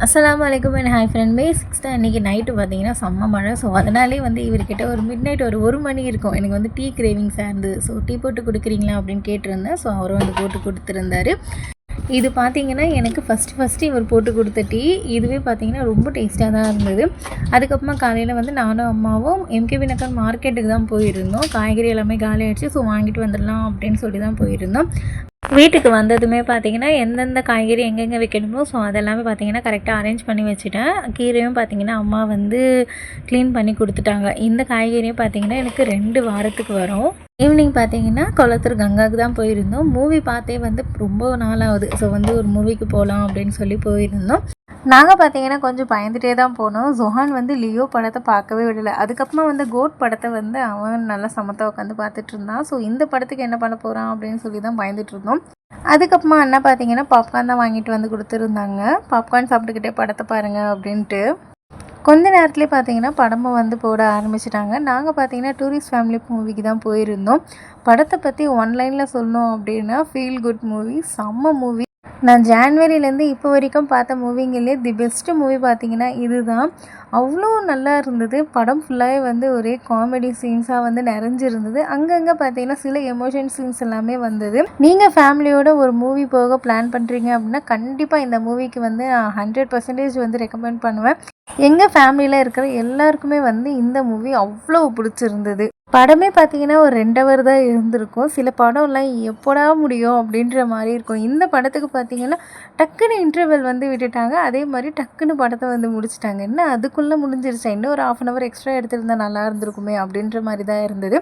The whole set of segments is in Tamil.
அஸ்ஸலாமு அலைக்கும் அண்ட் ஹாய் ஃப்ரெண்ட். மே 6 அன்றைக்கி நைட்டு பார்த்தீங்கன்னா செம்ம மழை. ஸோ அதனாலே வந்து இவர்கிட்ட ஒரு மிட் நைட் ஒரு மணி இருக்கும். எனக்கு வந்து டீ கிரேவிங்ஸாக இருந்தது. ஸோ டீ போட்டு கொடுக்குறீங்களா அப்படின்னு கேட்டிருந்தேன். ஸோ அவரும் வந்து போட்டு கொடுத்துருந்தாரு. இது பார்த்தீங்கன்னா எனக்கு ஃபஸ்ட்டு இவர் போட்டு கொடுத்த டீ இதுவே பார்த்தீங்கன்னா ரொம்ப டேஸ்ட்டாக தான் இருந்தது. அதுக்கப்புறமா காலையில் வந்து நானும் அம்மாவும் எம்கேபி நகர் மார்க்கெட்டுக்கு தான் போயிருந்தோம். காய்கறி எல்லாமே காலி ஆகிடுச்சு. ஸோ வாங்கிட்டு வந்துடலாம் அப்படின்னு சொல்லி தான் போயிருந்தோம். வீட்டுக்கு வந்ததுமே பார்த்தீங்கன்னா எந்தெந்த காய்கறி எங்கெங்கே வைக்கணுமோ ஸோ அதெல்லாமே பார்த்தீங்கன்னா கரெக்டாக அரேஞ்ச் பண்ணி வச்சுட்டேன். கீரையும் பார்த்தீங்கன்னா அம்மா வந்து க்ளீன் பண்ணி கொடுத்துட்டாங்க. இந்த காய்கறியும் பார்த்தீங்கன்னா எனக்கு 2 வாரத்துக்கு வரும். ஈவினிங் பார்த்தீங்கன்னா கொளத்தூர் கங்காவுக்கு தான் போயிருந்தோம். மூவி பார்த்தே வந்து ரொம்ப நாள் ஆகுது. ஸோ வந்து ஒரு மூவிக்கு போகலாம் அப்படின்னு சொல்லி போயிருந்தோம். நாங்கள் பார்த்தீங்கன்னா கொஞ்சம் பயந்துகிட்டே தான் போனோம். ஜொஹான் வந்து லியோ படத்தை பார்க்கவே விடலை. அதுக்கப்புறமா வந்து கோட் படத்தை வந்து அவன் நல்லா சமத்தாக உட்காந்து பார்த்துட்டு இருந்தான். ஸோ இந்த படத்துக்கு என்ன பண்ண போகிறான் அப்படின்னு சொல்லி தான் பயந்துட்டு இருந்தோம். அதுக்கப்புறமா அண்ணா பார்த்தீங்கன்னா பாப்கார்ன் தான் வாங்கிட்டு வந்து கொடுத்துருந்தாங்க. பாப்கார்ன் சாப்பிட்டுக்கிட்டே படத்தை பாருங்கள் அப்படின்ட்டு. கொஞ்ச நேரத்துலேயே பார்த்தீங்கன்னா படமும் வந்து போட ஆரம்பிச்சிட்டாங்க. நாங்கள் பார்த்தீங்கன்னா டூரிஸ்ட் ஃபேமிலி மூவிக்கு தான் போயிருந்தோம். படத்தை பற்றி ஒன்லைனில் சொல்லணும் அப்படின்னா ஃபீல் குட் மூவி, செம்ம மூவி. நான் ஜான்வரியிலேருந்து இப்போ வரைக்கும் பார்த்த மூவிங்களே தி பெஸ்ட்டு மூவி பார்த்தீங்கன்னா இதுதான். அவ்வளோ நல்லா இருந்தது. படம் ஃபுல்லாகவே வந்து ஒரே காமெடி சீன்ஸாக வந்து நிறைஞ்சிருந்தது. அங்கங்கே பார்த்தீங்கன்னா சில எமோஷன் சீன்ஸ் எல்லாமே வந்தது. நீங்கள் ஃபேமிலியோட ஒரு மூவி போக பிளான் பண்ணுறீங்க அப்படின்னா கண்டிப்பாக இந்த மூவிக்கு வந்து நான் 100% வந்து ரெக்கமெண்ட் பண்ணுவேன். எங்கள் ஃபேமிலியில் இருக்கிற எல்லாருக்குமே வந்து இந்த மூவி அவ்வளோ பிடிச்சிருந்தது. படமே பார்த்தீங்கன்னா ஒரு 2 ஹவர் தான் இருந்திருக்கும். சில படம்லாம் எப்போடா முடியும் அப்படின்ற மாதிரி இருக்கும். இந்த படத்துக்கு பார்த்தீங்கன்னா டக்குன்னு இன்டர்வெல் வந்து விட்டுட்டாங்க. அதே மாதிரி டக்குன்னு படத்தை வந்து முடிச்சிட்டாங்க. என்ன அதுக்குள்ளே முடிஞ்சிருச்சா, இன்னும் ஒரு 1/2 ஹவர் எக்ஸ்ட்ரா எடுத்திருந்தா நல்லா இருந்திருக்குமே அப்படின்ற மாதிரி தான் இருந்தது.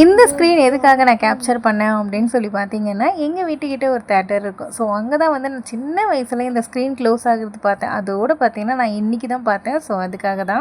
இந்த ஸ்க்ரீன் எதுக்காக நான் கேப்சர் பண்ணேன் அப்படின்னு சொல்லி பார்த்தீங்கன்னா எங்கள் வீட்டுக்கிட்ட ஒரு தேட்டர் இருக்கும். ஸோ அங்கே தான் வந்து நான் சின்ன வயசுல இந்த ஸ்க்ரீன் க்ளோஸ் ஆகிறது பார்த்தேன். அதோடு பார்த்தீங்கன்னா நான் இன்றைக்கி தான் பார்த்தேன். ஸோ அதுக்காக தான்.